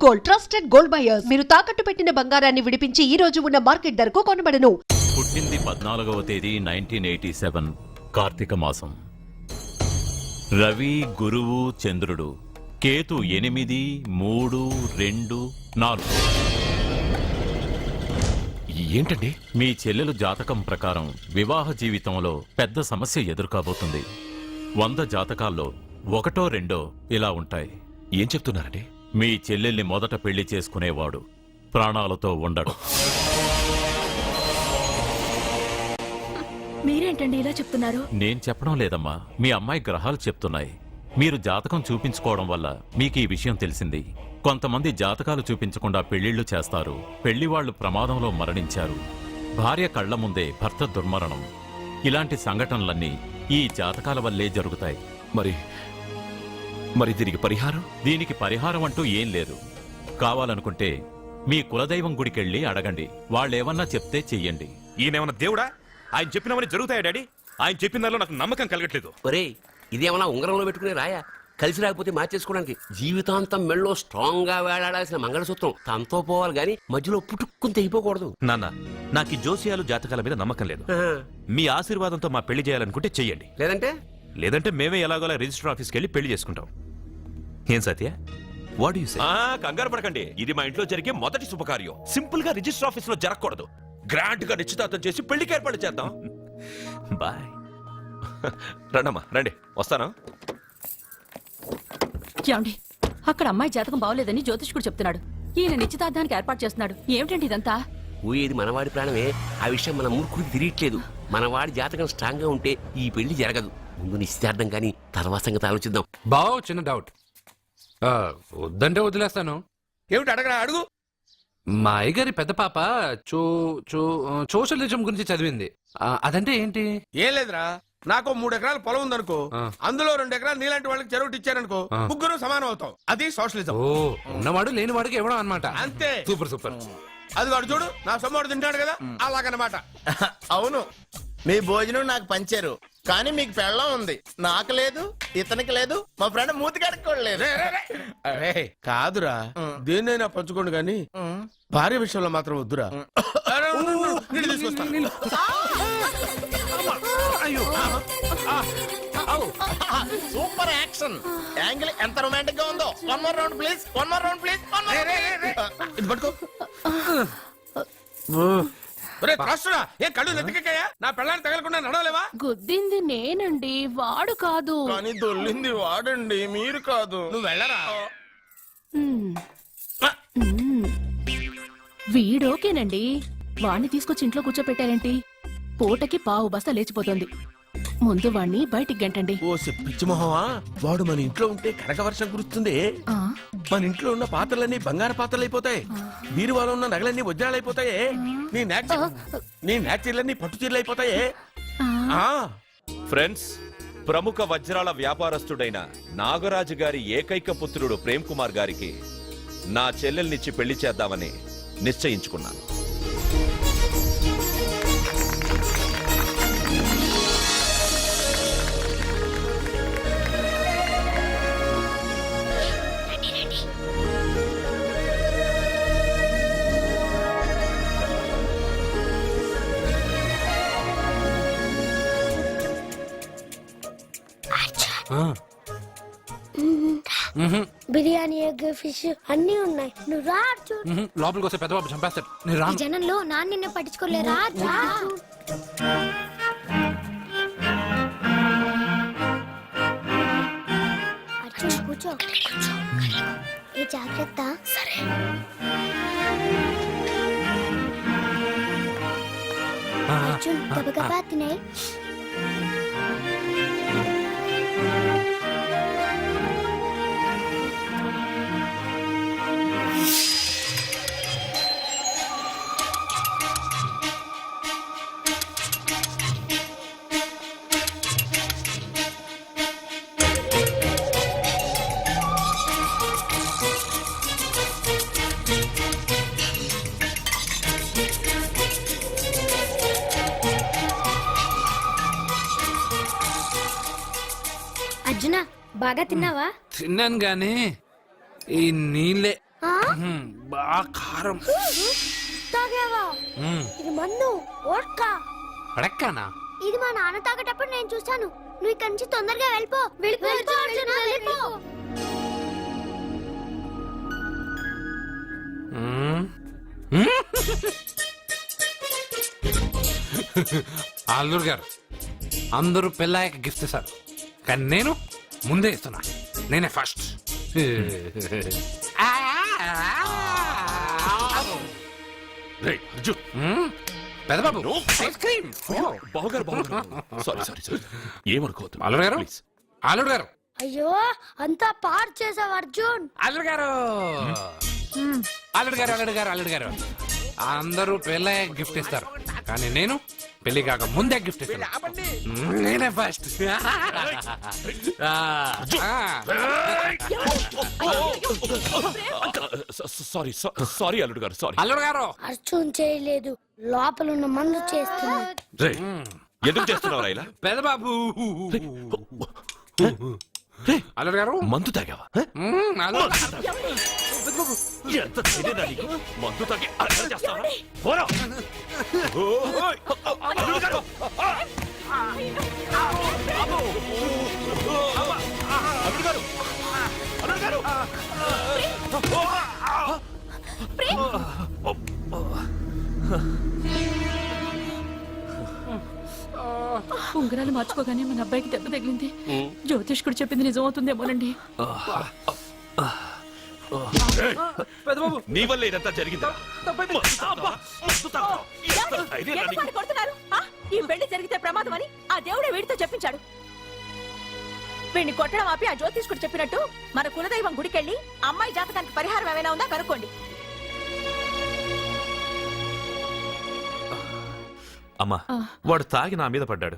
Gold, trusted gold buyers. మీరు తాకట్టు పెట్టిన బంగారాన్ని విడిపించి ఈ రోజు ఉన్న మార్కెట్ ధరకు కొనబడను. పుట్టింది 14వ తేదీ 1987 కార్తీక మాసం. రవి, గురువు, చంద్రుడు, కేతు 8, 3, 2, 4. ఏంటండి? మీ చెల్లెలు జాతకం ప్రకారం వివాహ జీవితంలో పెద్ద సమస్య ఎదుర్కోబోతుంది. 100 జాతకాల్లో 1, 2 ఇలా ఉంటాయి. ఏం చెప్తున్నారండి? మీ చెల్లెల్ని మొదట పెళ్లి చేసుకునేవాడు ప్రాణాలతో ఉండడు. మీరేంటండి ఇలా చెప్తున్నారు? నేను చెప్పడం లేదమ్మా, మీ అమ్మాయి గ్రహాలు చెప్తున్నాయి. మీరు జాతకం చూపించుకోవడం వల్ల మీకు ఈ విషయం తెలిసింది. కొంతమంది జాతకాలు చూపించకుండా పెళ్లిళ్లు చేస్తారు. పెళ్లివాళ్లు ప్రమాదంలో మరణించారు. భార్య కళ్ల ముందే భర్త దుర్మరణం. ఇలాంటి సంఘటనలన్నీ ఈ జాతకాల వల్లే జరుగుతాయి. మరి దీనికి పరిహారం? దీనికి పరిహారం అంటూ ఏం లేదు. కావాలనుకుంటే మీ కులదైవం గుడికెళ్ళి అడగండి. వాళ్ళేమన్నా చెప్తే చెయ్యండి. ఈయనేమన్నా దేవుడా? ఆయన చెప్పినవన్నీ జరుగుతాయా డాడీ? ఆయన చెప్పిన దానిలో నాకు నమ్మకం కలగట్లేదు. ఒరేయ్, ఇదేమన్నా ఉంగరంలో పెట్టుకునే రాయా? కలిసి రాకపోతే మార్చేసుకోవడానికి జీవితాంతం మెళ్ళో స్ట్రాంగ్ గా వేలాడాల్సిన మంగళసూత్రం తనతో పోవాలి గాని మధ్యలో పుట్టుక్కుని తెగిపోకూడదు. నాన్న, నాకు ఈ జోసియాలు జాతకాల మీద నమ్మకం లేదు. మీ ఆశీర్వాదంతో మా పెళ్లి చేయాలనుకుంటే చెయ్యండి. లేదంటే మేమే ఎలాగోలా రిజిస్టర్ ఆఫీస్కి వెళ్ళి పెళ్లి చేసుకుంటాం. ఏం సత్య? What you say? కంగారు పడకండి, ఇది మా ఇంట్లో జరిగే మొదటి శుభకార్యం. సింపుల్ గా రిజిస్టర్ ఆఫీస్ లో జరగకూడదు. గ్రాండ్ గా నిశ్చితార్థం చేసి పెళ్లికి ఏర్పాటు చేద్దాం. బాయ్. రండమ్మా, రండి, వస్తాను. ఏమండి, అక్కడ అమ్మాయి జాతకం బాగోలేదని జ్యోతిష్కుడు చెప్తున్నాడు. ఈయన నిశ్చితార్థానికి ఏర్పాటు చేస్తున్నాడు. ఏమిటండి ఇదంతా? ఊయేది మనవాడి ప్రాణమే. ఆ విషయం మన మూర్ఖుడికి తిరియట్లేదు. మనవాడి జాతకం స్ట్రాంగ్ గా ఉంటే ఈ పెళ్లి జరగదు. ముందు నిశ్చితార్థం కానీ తర్వాత సంగతి ఆలోచిద్దాం. బావ, చిన్న డౌట్. వద్దంటే వదిలేస్తాను. ఏమిటి అడగరా? అడుగు. మా అయ్యగారి పెద్ద పాప సోషలిజం గురించి చదివింది. అదంటే ఏంటి? ఏం లేదురా, నాకు 3 ఎకరాల పొలం ఉందనుకో, అందులో 2 ఎకరాలు నీలాంటి వాళ్ళకి చెరువు ఇచ్చారనుకో, ముగ్గురు సమానం అవుతాం. అది సోషలిజం. ఓ, ఉన్నవాడు లేని వాడికి ఇవ్వడం అనమాట. అంతే. Super super. అది వాడు చూడు, నా సొమ్మడు తింటాడు కదా, అలాగనమాట. అవును, మీ భోజనం నాకు పంచారు, కానీ మీకు పెళ్ళం ఉంది, నాకు లేదు, ఇతనికి లేదు, మా ఫ్రెండ్ మూతి కడుక్కోలేదు. కాదురా, దేన్నైనా పంచుకోండి గాని భార్య విషయంలో మాత్రం వద్దురా. సూపర్ యాక్షన్ యాంగిల్ ఎంత రొమాంటిక్ గా ఉందో. 1 more round please, 1 more round please. ఇది పట్టుకో. ఏ కళ్ళు నెత్తికెక్కాయా? నా పెళ్ళాన్ని తగలకుండా నడవలేవా? గుద్దింది నేనండి, వాడు కాదు. కానీ దొల్లింది వాడండి, మీరు కాదు. నువ్వు వెళ్ళరా. వీడోకేనండి. వాణ్ణి తీసుకొచ్చి ఇంట్లో కూర్చోపెట్టారేంటి? పూటకి పావు బస్తా లేచిపోతుంది. ముందు వాణ్ణి బయటికి గంటండి. ఓ పిచ్చి మొహమా, వాడు మన ఇంట్లో ఉంటే కనక వర్షం కురుస్తుంది. మన ఇంట్లో ఉన్న పాత్రలన్నీ బంగారు పాత్రలు అయిపోతాయి. బీరువాలో ఉన్న నగలన్నీ వజ్రాలైపోతాయి. నీ నాచీర్లన్నీ పట్టు చీరలు అయిపోతాయి. ఫ్రెండ్స్, ప్రముఖ వజ్రాల వ్యాపారస్తుడైన నాగరాజు గారి ఏకైక పుత్రుడు ప్రేమ్ కుమార్ గారికి నా చెల్లెల్నిచ్చి పెళ్లి చేద్దామని నిశ్చయించుకున్నాను. బిర్యానీ, ఎగ్, ఫిష్ అన్ని ఉన్నాయి. నువ్వు రా. లోపలికి వస్తే పెద్దబాబు చంపేస్తాడు. నేను రాను. జనంలో నాన్న నిన్ను పట్టించుకోలేరా? అర్జున్ కూర్చో. ఏ జాగ్రత్త. సరే. అర్జున్ గబగబా తినే. అర్జున, బాగా తిన్నావా? తిన్నాను గానీ ఈ నీళ్ళే బాగా కారం. తాగావా? ఇది మన్ను ఓట్కా. పడక్కానా? ఇది మా నాన్న తాగేటప్పుడు నేను చూశాను. నువ్వు ఇక్కడి నుంచి తొందరగా వెళ్ళిపో. వెళ్ళిపో అర్జున్, వెళ్ళిపో. అల్లుడు గారు అందరూ పెళ్ళాయక గిఫ్ట్ ఇస్తారు, కానీ నేను ముందే ఇస్తున్నా. నేనే ఫస్ట్. పెద్దబాబు ఐస్ క్రీమ్. ఏమనుకోవద్దు అల్లుడు గారు, అల్లుడు గారు, అయ్యో అంతా పాడు చేసావు అర్జున్. అల్లుడు గారు, అల్లుడు గారు, అల్లుడు గారు, అల్లుడు గారు, అందరూ పెళ్ళాయక గిఫ్ట్ ఇస్తారు, కానీ నేను పెళ్లి కాక ముందే గిఫ్ట్ ఇస్తాను. నేనే ఫస్ట్. సారీ అల్లుడు గారు, సారీ. అల్లుడు గారు, అర్జున్ చేయలేదు, లోపల ఉన్న మందు చేస్తుంది. ఎందుకు చేస్తున్నావు ఇలా? పెద్దబాబు. అల్లుడు గారు, మందు తాగావా? అల్లుడు ఎంత ధైర్యం నీకు? మందు తాగి అల్లరి చేస్తావా? పోరా! ఓయ్! అల్లుడు గారు! అల్లుడు గారు! అల్లుడు గారు! ఉంగరాలు మార్చుకోగానే మన అబ్బాయికి దెబ్బ తగిలింది. జ్యోతిష్కుడు చెప్పింది నిజమవుతుందేమోనండి. నీ వల్ల ఇదంతా జరిగిందా? ఈ పెళ్లి జరిగితే ప్రమాదం అని ఆ దేవుడే వీడితో చెప్పించాడు. వీడిని కొట్టడం ఆపి ఆ జ్యోతిష్కుడు చెప్పినట్టు మన కులదైవం గుడికెళ్ళి అమ్మాయి జాతకానికి పరిహారం ఏమైనా ఉందా కనుక్కోండి. అమ్మా, వాడు తాగి నా మీద పడ్డాడు,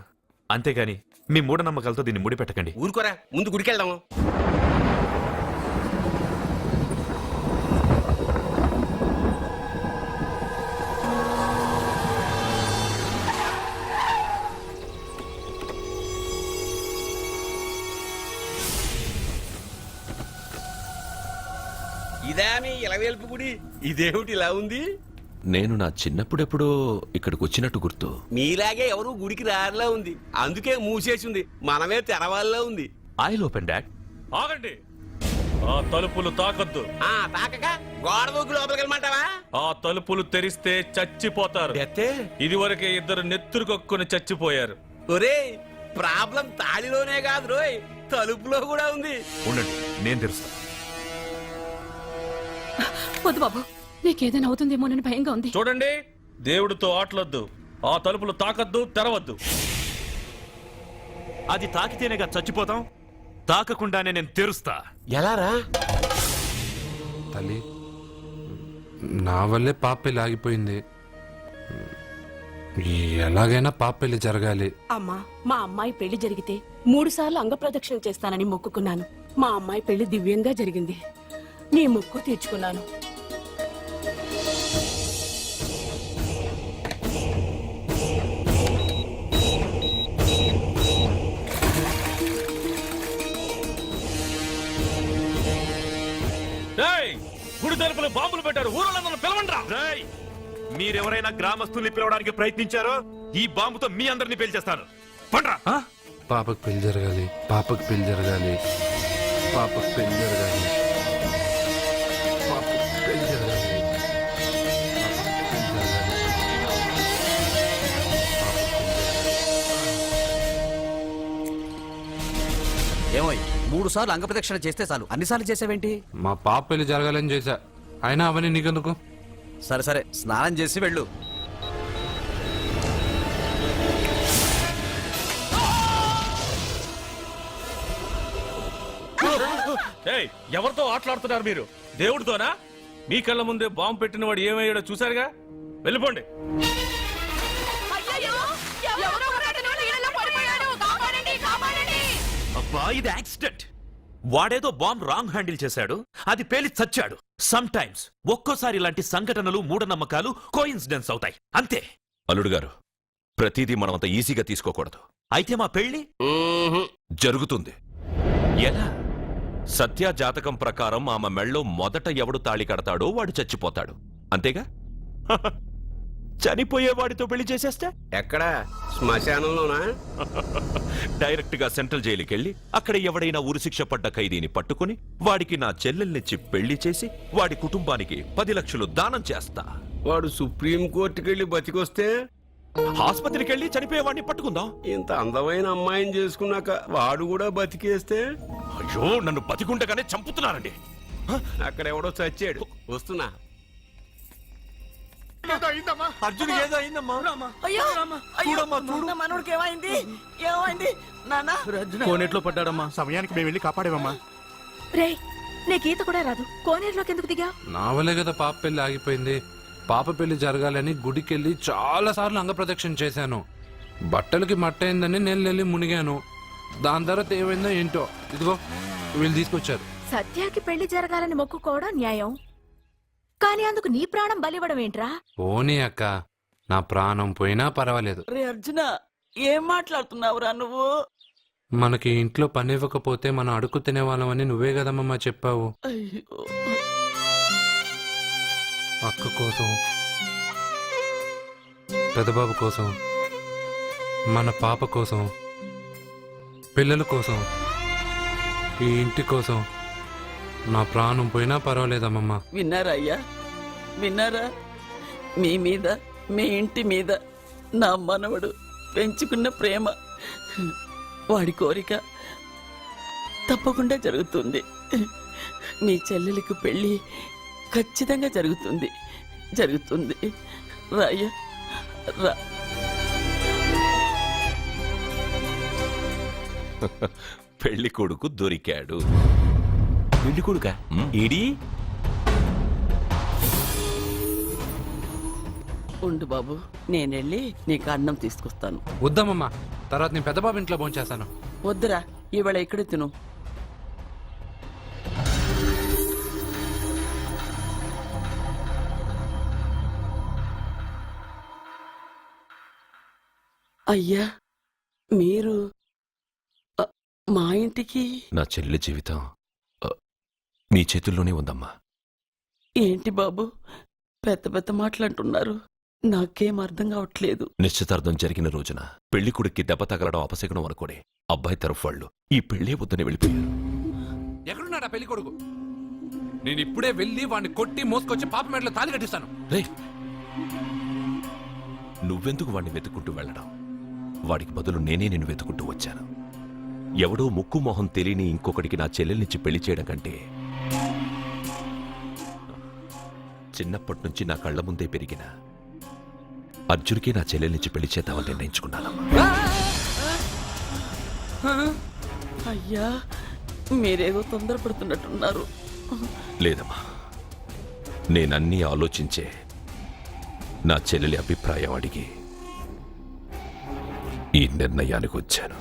అంతేగాని మీ మూఢనమ్మకాలతో దీన్ని ముడిపెట్టకండి. ఊరుకోరా, ముందు గుడికెళ్దాము. ఇదా మీ ఇలవేల్పు గుడి? ఇదేమిటి ఇలా ఉంది? నేను నా చిన్నప్పుడెప్పుడో ఇక్కడికి వచ్చినట్టు గుర్తు. మీలాగే ఎవరు గుడికి రారులా ఉంది, అందుకే మూసేసి ఉంది. మనమే తెరవాళ్ళలో ఉంది. I open dad. ఆగండి, ఆ తలుపులు తాకద్దు. ఆ తాకక గోడ దూకి లోపలికి వెళ్ళమంటావా? ఆ తలుపులు తెరిస్తే చచ్చిపోతారు. ఎత్తే ఇదివరకే ఇద్దరు నెత్తురు కొక్కుని చచ్చిపోయారు. ఒరే, ప్రాబ్లం తాళిలోనే కాదు రోయ్, తలుపులో కూడా ఉంది. ఉండండి, నేను తెరుస్తా. వద్దు బాబు, నీకేదైనా అవుతుందేమోనని భయంగా ఉంది. చూడండి, దేవుడితో ఆటలొద్దు. ఆ తలుపులు తాకద్దు, తెరవద్దు. అది తాకితేనేగా చచ్చిపోతాం, తాకకుండానే నేను తెరుస్తా. ఎలారా? తల్లి, నా వల్లే పాప పెళ్లి ఆగిపోయింది. ఎలాగైనా పాప పెళ్లి జరగాలి. అమ్మా, మా అమ్మాయి పెళ్లి జరిగితే 3 సార్లు అంగప్రదక్షిణ చేస్తానని మొక్కుకున్నాను. మా అమ్మాయి పెళ్లి దివ్యంగా జరిగింది. నీ మొక్కు తీర్చుకున్నాను. గుడి తలుపులు బాంబులు పెట్టారు, ఊళ్ళో నన్ను పిలవండ్రా. మీరెవరైనా గ్రామస్తుల్ని పిలవడానికి ప్రయత్నించారో ఈ బాంబుతో మీ అందరినీ పేల్చేస్తాను. పండ్రా. పాపకు పెళ్లి జరగాలి, పాపకు పెళ్లి జరగాలి, పాపకు పెళ్లి జరగాలి, పాపకు పెళ్లి జరగాలి, ఏమోయ్, 3 సార్లు అంగప్రదక్షిణ చేస్తే చాలు, అన్నిసార్లు చేసావేంటి? మా పాప పెళ్లి జరగాలని చేశా, అయినా అవన్నీ నీకెందుకు? సరే సరే, స్నానం చేసి వెళ్ళు. ఎవరితో ఆటలాడుతున్నారు మీరు? దేవుడితోనా? మీ కళ్ళ ముందే బాంబు పెట్టిన వాడు ఏమయ్యాడో చూసారుగా. వెళ్ళిపోండి. అబ్బా, ఇది యాక్సిడెంట్. వాడేదో బాంబ్ రాంగ్ హ్యాండిల్ చేశాడు, అది పేలి చచ్చాడు. సమ్ టైమ్స్ ఒక్కోసారి ఇలాంటి సంఘటనలు మూఢనమ్మకాలు కోఇన్సిడెన్స్ అవుతాయి, అంతే. అల్లుడు గారు, ప్రతిదీ మనం అంత ఈజీగా తీసుకోకూడదు. అయితే మా పెళ్లి జరుగుతుంది. ఎలా? సత్య జాతకం ప్రకారం ఆమె మెళ్ళో మొదట ఎవడు తాళి కడతాడో వాడు చచ్చిపోతాడు అంతేగా? చనిపోయేవాడితో పెళ్లి చేసేస్తే ఎక్కడ శ్మశానంలోనా? డైరెక్ట్ గా సెంట్రల్ జైలుకి వెళ్ళి అక్కడ ఎవడైనా ఉరిశిక్ష పడ్డ ఖైదీని పట్టుకుని వాడికి నా చెల్లెల్నిచ్చి పెళ్లి చేసి వాడి కుటుంబానికి 10 లక్షలు దానం చేస్తా. వాడు సుప్రీం కోర్టుకి వెళ్ళి బతికొస్తే ఆసుపత్రికి వెళ్ళి చనిపోయేవాడిని పట్టుకుందాం. ఇంత అందమైన అమ్మాయిని చేసుకున్నాక వాడు కూడా బతికేస్తే? అయ్యో, నన్ను బతికుండగానే చంపుతున్నారండి. అక్కడ ఎవడో చచ్చాడు. వస్తున్నా. అర్జున్ ఏదో అయిందమ్మా. అయ్యో అయ్యో, నా మనోడికి ఏమైంది? ఏమైంది నాన్న? కోనేట్లో పడ్డాడమ్మా. సమయానికి మేము వెళ్ళి కాపాడేవమ్మా. రేయ్, నీకు ఈత కూడా రాదు, కోనేరులోకి ఎందుకు దిగా? నా వల్లే కదా పాప పెళ్లి ఆగిపోయింది. పాప పెళ్లి జరగాలని గుడికెళ్ళి చాలా సార్లు అంగప్రదక్షిణ చేశాను. బట్టలకి మట్టయిందని నేను వెళ్ళి మునిగాను. దాని తర్వాత ఏమైందో ఏంటో ఇదిగో వీళ్ళు తీసుకొచ్చారు. సత్యాకి పెళ్లి జరగాలని మొక్కుకోవడం న్యాయం, కానీ అందుకు నీ ప్రాణం బలివ్వడం ఏంట్రా? పోనీ అక్క, నా ప్రాణం పోయినా పర్వాలేదు. రే అర్జున, ఏం మాట్లాడుతున్నావురా నువ్వు? మనకి ఇంట్లో పని ఇవ్వకపోతే మనం అడుగు తినేవాళ్ళమని నువ్వే కదమ్మా చెప్పావు. అయ్యో, అక్క కోసం, పెదబాబు కోసం, మన పాప కోసం, పిల్లల కోసం, ఈ ఇంటి కోసం నా ప్రాణం పోయినా పర్వాలేదమ్మమ్మా. విన్నారా అయ్యా, విన్నారా? మీ మీద, మీ ఇంటి మీద నా మనవడు పెంచుకున్న ప్రేమ, వాడి కోరిక తప్పకుండా జరుగుతుంది. మీ చెల్లెలికి పెళ్ళి ఖచ్చితంగా జరుగుతుంది, జరుగుతుంది. రాయ్యా రా. పెళ్లి కొడుకు దొరికాడు. పెళ్లి కొడుక ఏడి? ఉండు బాబు, నేనెళ్ళి నీకు అన్నం తీసుకొస్తాను. వద్దమ్మమ్మా, తర్వాత నేను పెద్దబాబు ఇంట్లో భోంచేస్తాను. వద్దురా, ఇవాళ ఇక్కడే తిను. అయ్యా, మీరు మా ఇంటికి? నా చెల్లెలి జీవితం మీ చేతుల్లోనే ఉందమ్మా. ఏంటి బాబు పెద్ద పెద్ద మాటలంటున్నారు? నాకేం అర్థం కావట్లేదు. నిశ్చితార్థం జరిగిన రోజున పెళ్లి కొడుక్కి దెబ్బ తగలడం అపశకునం అనుకోని అబ్బాయి తరఫు వాళ్ళు ఈ పెళ్లే వద్దని వెళ్ళిపోయారు. ఎక్కడున్నాడా పెళ్లి కొడుకు? నేను ఇప్పుడే వెళ్ళి వాడిని కొట్టి మోసుకొచ్చి పాప మెడలో తాళి కట్టిస్తాను. రే, నువ్వెందుకు వాడిని వెతుక్కుంటూ వెళ్ళడం? వాడికి బదులు నేనే నిన్ను వెతుకుంటూ వచ్చాను. ఎవడో ముక్కు మొహం తెలియని ఇంకొకడికి నా చెల్లెల్నిచ్చి పెళ్లి చేయడం కంటే చిన్నప్పటి నుంచి నా కళ్ల ముందే పెరిగిన అర్జున్కి నా చెల్లెల్నిచ్చి పెళ్లి చేద్దామని నిర్ణయించుకున్నానమ్మా. అయ్యా, మీరేదో తొందరపడుతున్నట్టున్నారు. లేదమ్మా, నేనన్నీ ఆలోచించే నా చెల్లెలి అభిప్రాయం అడిగి ఈ నిర్ణయానికి వచ్చాను.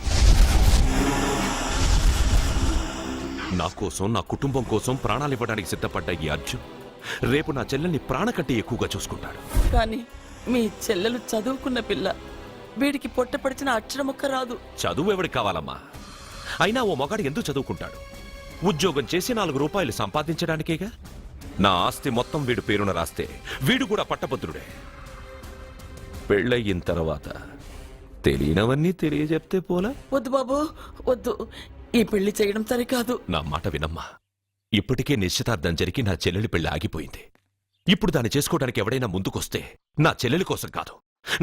నా కోసం, నా కుటుంబం కోసం ప్రాణాలు ఇవ్వడానికి సిద్ధపడ్డ ఈ అర్జున్ రేపు నా చెల్లెల్ని ప్రాణ కంటే ఎక్కువగా చూసుకుంటాడు. కానీ మీ చెల్లెలు చదువుకున్న పిల్ల, వీడికి పొట్టపడిచిన అక్షరముక్క రాదు. చదువు ఎవడికి కావాలమ్మా? అయినా ఓ మగాడు ఎందుకు చదువుకుంటాడు? ఉద్యోగం చేసి 4 రూపాయలు సంపాదించడానికేగా. నా ఆస్తి మొత్తం వీడు పేరున రాస్తే వీడు కూడా పట్టభద్రుడే. పెళ్ళయిన తర్వాత తెలియనవన్నీ తెలియజెప్తే పోలా? వద్దు బాబు, వద్దు. ఈ పెళ్లి చేయడం సరికాదు. నా మాట వినమ్మా. ఇప్పటికే నిశ్చితార్థం జరిగి నా చెల్లెలి పెళ్లి ఆగిపోయింది. ఇప్పుడు దాన్ని చేసుకోవడానికి ఎవడైనా ముందుకొస్తే నా చెల్లెలి కోసం కాదు,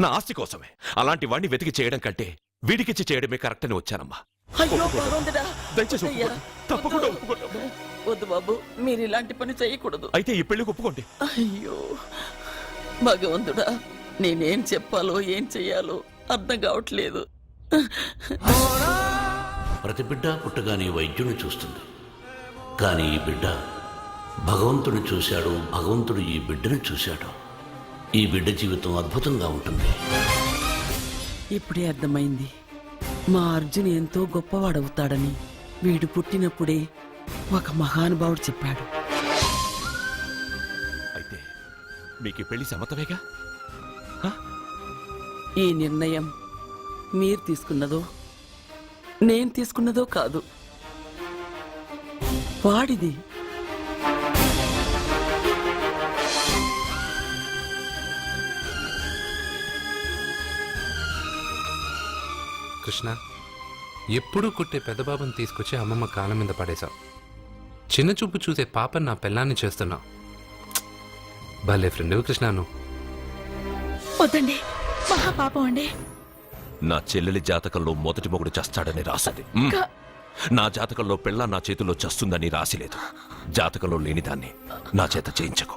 నా ఆస్తి కోసమే. అలాంటి వాణ్ణి వెతికి చేయడం కంటే వీడికిచ్చి చేయడమే కరెక్ట్ అని వచ్చానమ్మా. అయ్యో భగవంతుడా, దయచేసి అయ్యా, తప్పకుండా వద్దు. ఒప్పుకోండి. వద్దు బాబు, మీరు ఇలాంటి పని చేయకూడదు. అయితే ఈ పెళ్లికి ఒప్పుకోండి. అయ్యో భగవంతుడా, నేనేం చెప్పాలో ఏం చెయ్యాలో అర్థం కావట్లేదు. ప్రతి బిడ్డ పుట్టగానే వైద్యుని చూస్తుంది, కానీ ఈ బిడ్డ భగవంతుని చూశాడు, భగవంతుడు ఈ బిడ్డను చూశాడు. ఈ బిడ్డ జీవితం అద్భుతంగా ఉంటుంది. ఇప్పుడే అర్థమైంది, మా అర్జున్ ఎంతో గొప్పవాడవుతాడని. వీడు పుట్టినప్పుడే ఒక మహానుభావుడు చెప్పాడు. అయితే మీకు ఈ పెళ్లి సమ్మతమేగా? ఈ నిర్ణయం మీరు తీసుకున్నదో నేను తీసుకున్నదో కాదు, వాడిది. కృష్ణ, ఎప్పుడూ కుట్టే పెద్ద బాబుని తీసుకొచ్చి అమ్మమ్మ కాళ్ళ మీద పడేశావు. చిన్న చూపు చూసే పాపని నా పెళ్ళాన్ని చేస్తున్నావు. భలే ఫ్రెండ్ కృష్ణ నువ్వు. వద్దండి, మహాపాపం అండి. నా చెల్లెలి జాతకంలో మొదటి మొగుడు చస్తాడని రాసింది. నా జాతకంలో పెళ్ళ నా చేతిలో చస్తుందని రాసిలేదు. జాతకంలో లేనిదాన్ని నా చేత చేయించకు.